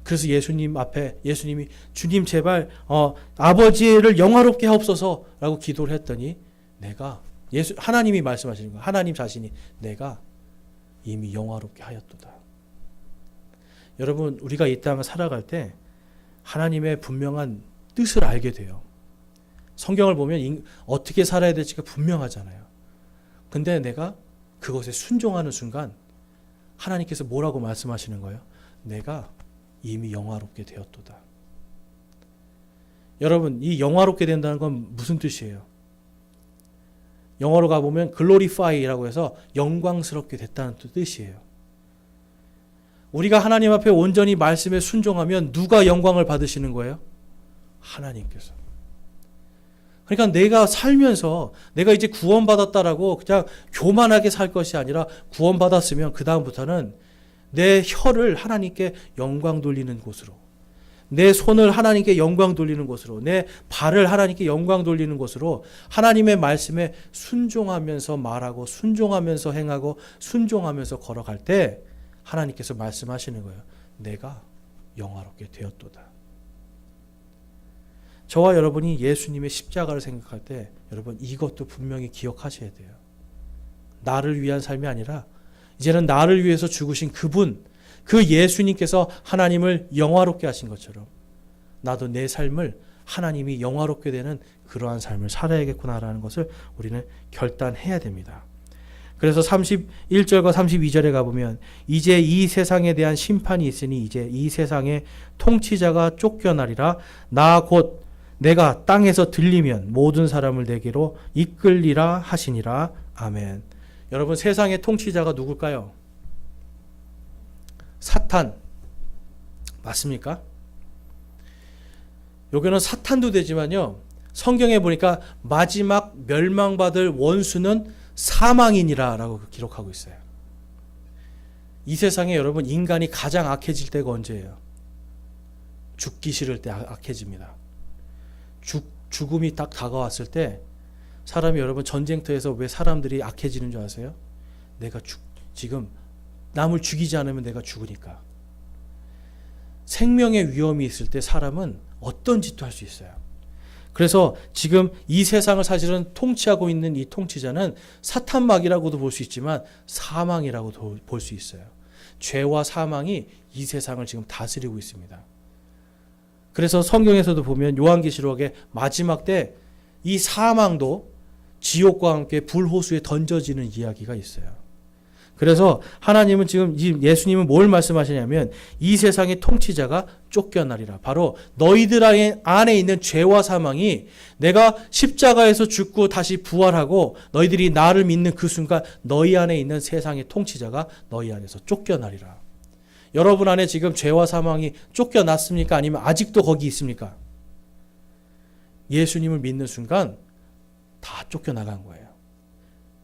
그래서 예수님 앞에 예수님이 주님 제발 아버지를 영화롭게 하옵소서라고 기도를 했더니 하나님이 말씀하시는 거예요. 하나님 자신이 내가 이미 영화롭게 하였도다. 여러분 우리가 이 땅을 살아갈 때 하나님의 분명한 뜻을 알게 돼요. 성경을 보면 어떻게 살아야 될지가 분명하잖아요. 근데 내가 그것에 순종하는 순간 하나님께서 뭐라고 말씀하시는 거예요? 내가 이미 영화롭게 되었도다. 여러분 이 영화롭게 된다는 건 무슨 뜻이에요? 영어로 가보면 glorify라고 해서 영광스럽게 됐다는 뜻이에요. 우리가 하나님 앞에 온전히 말씀에 순종하면 누가 영광을 받으시는 거예요? 하나님께서. 그러니까 내가 살면서 내가 이제 구원받았다라고 그냥 교만하게 살 것이 아니라 구원받았으면 그 다음부터는 내 혀를 하나님께 영광 돌리는 곳으로, 내 손을 하나님께 영광 돌리는 곳으로, 내 발을 하나님께 영광 돌리는 곳으로 하나님의 말씀에 순종하면서 말하고 순종하면서 행하고 순종하면서 걸어갈 때 하나님께서 말씀하시는 거예요. 내가 영화롭게 되었도다. 저와 여러분이 예수님의 십자가를 생각할 때 여러분 이것도 분명히 기억하셔야 돼요. 나를 위한 삶이 아니라 이제는 나를 위해서 죽으신 그분, 그 예수님께서 하나님을 영화롭게 하신 것처럼 나도 내 삶을 하나님이 영화롭게 되는 그러한 삶을 살아야겠구나라는 것을 우리는 결단해야 됩니다. 그래서 31절과 32절에 가보면 이제 이 세상에 대한 심판이 있으니 이제 이 세상의 통치자가 쫓겨나리라. 나 곧 내가 땅에서 들리면 모든 사람을 내게로 이끌리라 하시니라. 아멘. 여러분 세상의 통치자가 누굴까요? 사탄. 맞습니까? 여기는 사탄도 되지만요. 성경에 보니까 마지막 멸망받을 원수는 사망이니라 라고 기록하고 있어요. 이 세상에 여러분 인간이 가장 악해질 때가 언제예요? 죽기 싫을 때 악해집니다. 죽음이 딱 다가왔을 때 사람이 여러분 전쟁터에서 왜 사람들이 악해지는 줄 아세요? 내가 지금 남을 죽이지 않으면 내가 죽으니까. 생명의 위험이 있을 때 사람은 어떤 짓도 할 수 있어요. 그래서 지금 이 세상을 사실은 통치하고 있는 이 통치자는 사탄막이라고도 볼 수 있지만 사망이라고도 볼 수 있어요. 죄와 사망이 이 세상을 지금 다스리고 있습니다. 그래서 성경에서도 보면 요한계시록의 마지막 때 이 사망도 지옥과 함께 불호수에 던져지는 이야기가 있어요. 그래서 하나님은 지금 예수님은 뭘 말씀하시냐면 이 세상의 통치자가 쫓겨나리라. 바로 너희들 안에 있는 죄와 사망이 내가 십자가에서 죽고 다시 부활하고 너희들이 나를 믿는 그 순간 너희 안에 있는 세상의 통치자가 너희 안에서 쫓겨나리라. 여러분 안에 지금 죄와 사망이 쫓겨났습니까? 아니면 아직도 거기 있습니까? 예수님을 믿는 순간 다 쫓겨나간 거예요.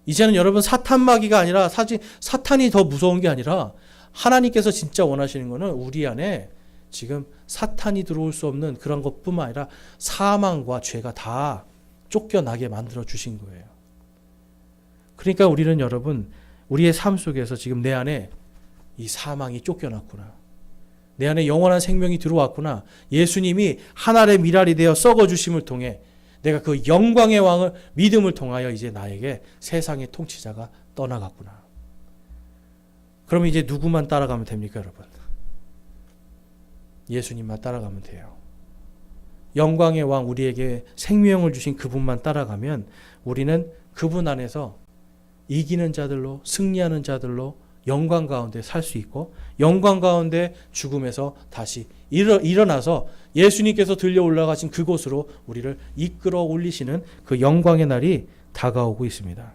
이제는 여러분 사탄마귀가 아니라 사탄이 더 무서운 게 아니라 하나님께서 진짜 원하시는 거는 우리 안에 지금 사탄이 들어올 수 없는 그런 것뿐만 아니라 사망과 죄가 다 쫓겨나게 만들어 주신 거예요. 그러니까 우리는 여러분, 우리의 삶 속에서 지금 내 안에 이 사망이 쫓겨났구나, 내 안에 영원한 생명이 들어왔구나, 예수님이 하늘의 미랄이 되어 썩어 주심을 통해 내가 그 영광의 왕을 믿음을 통하여 이제 나에게 세상의 통치자가 떠나갔구나. 그럼 이제 누구만 따라가면 됩니까, 여러분? 예수님만 따라가면 돼요. 영광의 왕, 우리에게 생명을 주신 그분만 따라가면 우리는 그분 안에서 이기는 자들로, 승리하는 자들로 영광 가운데 살 수 있고, 영광 가운데 죽음에서 다시 일어나서 예수님께서 들려 올라가신 그곳으로 우리를 이끌어 올리시는 그 영광의 날이 다가오고 있습니다.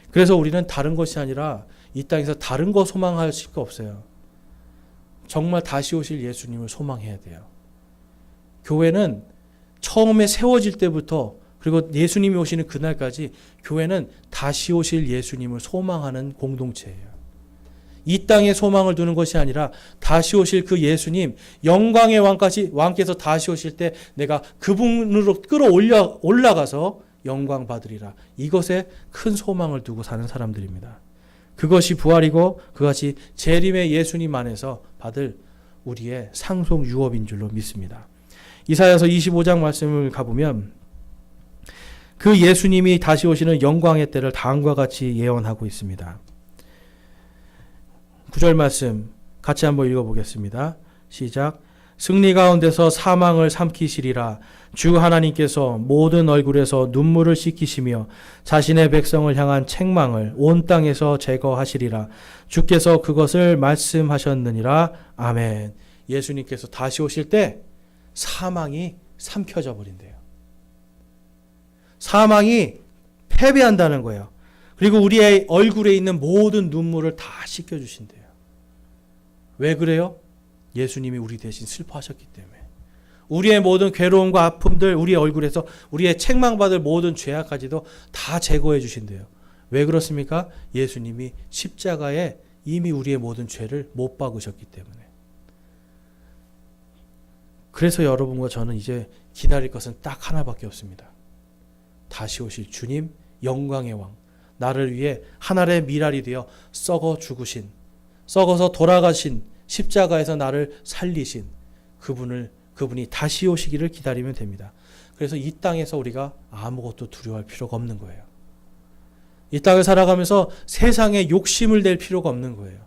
그래서 우리는 다른 것이 아니라 이 땅에서 다른 거 소망할 수가 없어요. 정말 다시 오실 예수님을 소망해야 돼요. 교회는 처음에 세워질 때부터, 그리고 예수님이 오시는 그날까지 교회는 다시 오실 예수님을 소망하는 공동체예요. 이 땅에 소망을 두는 것이 아니라 다시 오실 그 예수님, 영광의 왕께서 다시 오실 때 내가 그분으로 올라가서 영광 받으리라. 이것에 큰 소망을 두고 사는 사람들입니다. 그것이 부활이고 그것이 재림의 예수님 안에서 받을 우리의 상속 유업인 줄로 믿습니다. 이사야서 25장 말씀을 가보면 그 예수님이 다시 오시는 영광의 때를 다음과 같이 예언하고 있습니다. 9절 말씀 같이 한번 읽어보겠습니다. 시작. 승리 가운데서 사망을 삼키시리라. 주 하나님께서 모든 얼굴에서 눈물을 씻기시며 자신의 백성을 향한 책망을 온 땅에서 제거하시리라. 주께서 그것을 말씀하셨느니라. 아멘. 예수님께서 다시 오실 때 사망이 삼켜져 버린대요. 사망이 패배한다는 거예요. 그리고 우리의 얼굴에 있는 모든 눈물을 다 씻겨주신대요. 왜 그래요? 예수님이 우리 대신 슬퍼하셨기 때문에. 우리의 모든 괴로움과 아픔들, 우리의 얼굴에서 우리의 책망받을 모든 죄악까지도 다 제거해 주신대요. 왜 그렇습니까? 예수님이 십자가에 이미 우리의 모든 죄를 못 박으셨기 때문에. 그래서 여러분과 저는 이제 기다릴 것은 딱 하나밖에 없습니다. 다시 오실 주님, 영광의 왕, 나를 위해 하늘의 미랄이 되어 썩어서 돌아가신, 십자가에서 나를 살리신 그분이 다시 오시기를 기다리면 됩니다. 그래서 이 땅에서 우리가 아무것도 두려워할 필요가 없는 거예요. 이 땅을 살아가면서 세상에 욕심을 낼 필요가 없는 거예요.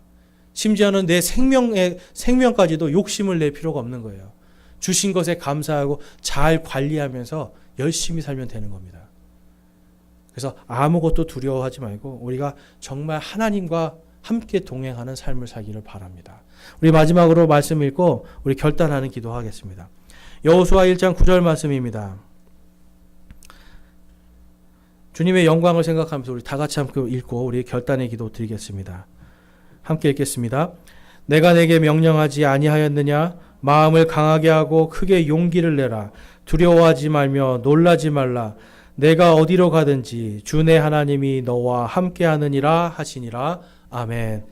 심지어는 내 생명까지도 욕심을 낼 필요가 없는 거예요. 주신 것에 감사하고 잘 관리하면서 열심히 살면 되는 겁니다. 그래서 아무것도 두려워하지 말고 우리가 정말 하나님과 함께 동행하는 삶을 살기를 바랍니다. 우리 마지막으로 말씀 읽고 우리 결단하는 기도하겠습니다. 여호수아 1장 9절 말씀입니다. 주님의 영광을 생각하면서 우리 다 같이 함께 읽고 우리 결단의 기도 드리겠습니다. 함께 읽겠습니다. 내가 내게 명령하지 아니하였느냐? 마음을 강하게 하고 크게 용기를 내라. 두려워하지 말며 놀라지 말라. 내가 어디로 가든지 주 내 하나님이 너와 함께 하느니라 하시니라. 아멘.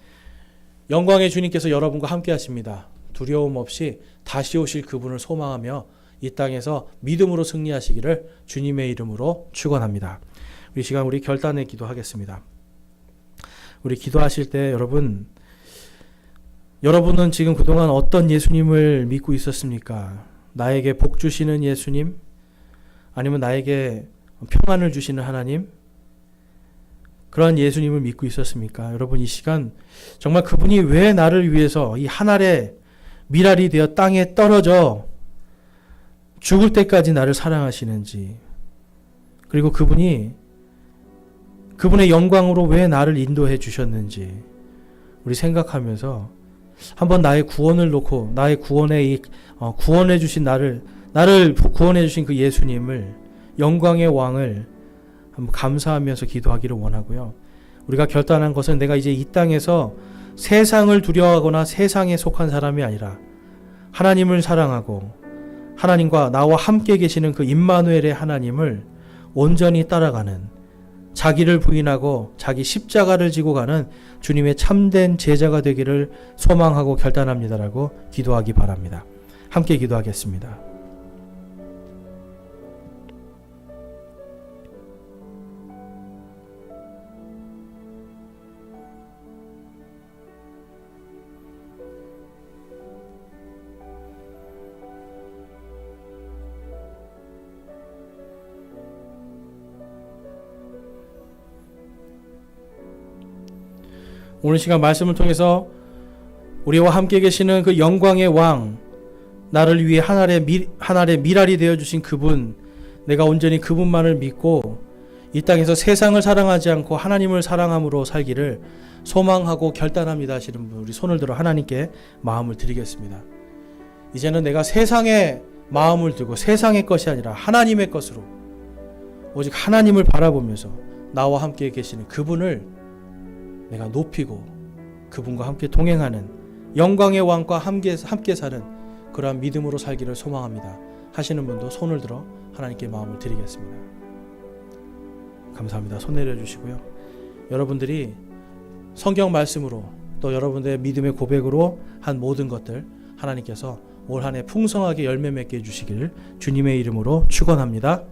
영광의 주님께서 여러분과 함께 하십니다. 두려움 없이 다시 오실 그분을 소망하며 이 땅에서 믿음으로 승리하시기를 주님의 이름으로 축원합니다. 우리 시간 우리 결단의 기도하겠습니다. 우리 기도하실 때 여러분은 지금 그동안 어떤 예수님을 믿고 있었습니까? 나에게 복 주시는 예수님? 아니면 나에게 평안을 주시는 하나님? 그러한 예수님을 믿고 있었습니까? 여러분 이 시간 정말 그분이 왜 나를 위해서 이 하늘의 미랄이 되어 땅에 떨어져 죽을 때까지 나를 사랑하시는지, 그리고 그분의 영광으로 왜 나를 인도해 주셨는지 우리 생각하면서 한번 나의 구원을 놓고 나의 구원해 주신 나를 구원해 주신 그 예수님을, 영광의 왕을 한번 감사하면서 기도하기를 원하고요. 우리가 결단한 것은 내가 이제 이 땅에서 세상을 두려워하거나 세상에 속한 사람이 아니라 하나님을 사랑하고 하나님과 나와 함께 계시는 그 임마누엘의 하나님을 온전히 따라가는, 자기를 부인하고 자기 십자가를 지고 가는 주님의 참된 제자가 되기를 소망하고 결단합니다라고 기도하기 바랍니다. 함께 기도하겠습니다. 오늘 시간 말씀을 통해서 우리와 함께 계시는 그 영광의 왕, 나를 위해 하늘의 미랄이 되어주신 그분, 내가 온전히 그분만을 믿고 이 땅에서 세상을 사랑하지 않고 하나님을 사랑함으로 살기를 소망하고 결단합니다 하시는 분, 우리 손을 들어 하나님께 마음을 드리겠습니다. 이제는 내가 세상에 마음을 두고 세상의 것이 아니라 하나님의 것으로 오직 하나님을 바라보면서 나와 함께 계시는 그분을 내가 높이고 그분과 함께 동행하는 영광의 왕과 함께 사는 그러한 믿음으로 살기를 소망합니다 하시는 분도 손을 들어 하나님께 마음을 드리겠습니다. 감사합니다. 손 내려주시고요. 여러분들이 성경 말씀으로 또 여러분들의 믿음의 고백으로 한 모든 것들 하나님께서 올 한 해 풍성하게 열매 맺게 해주시기를 주님의 이름으로 축원합니다.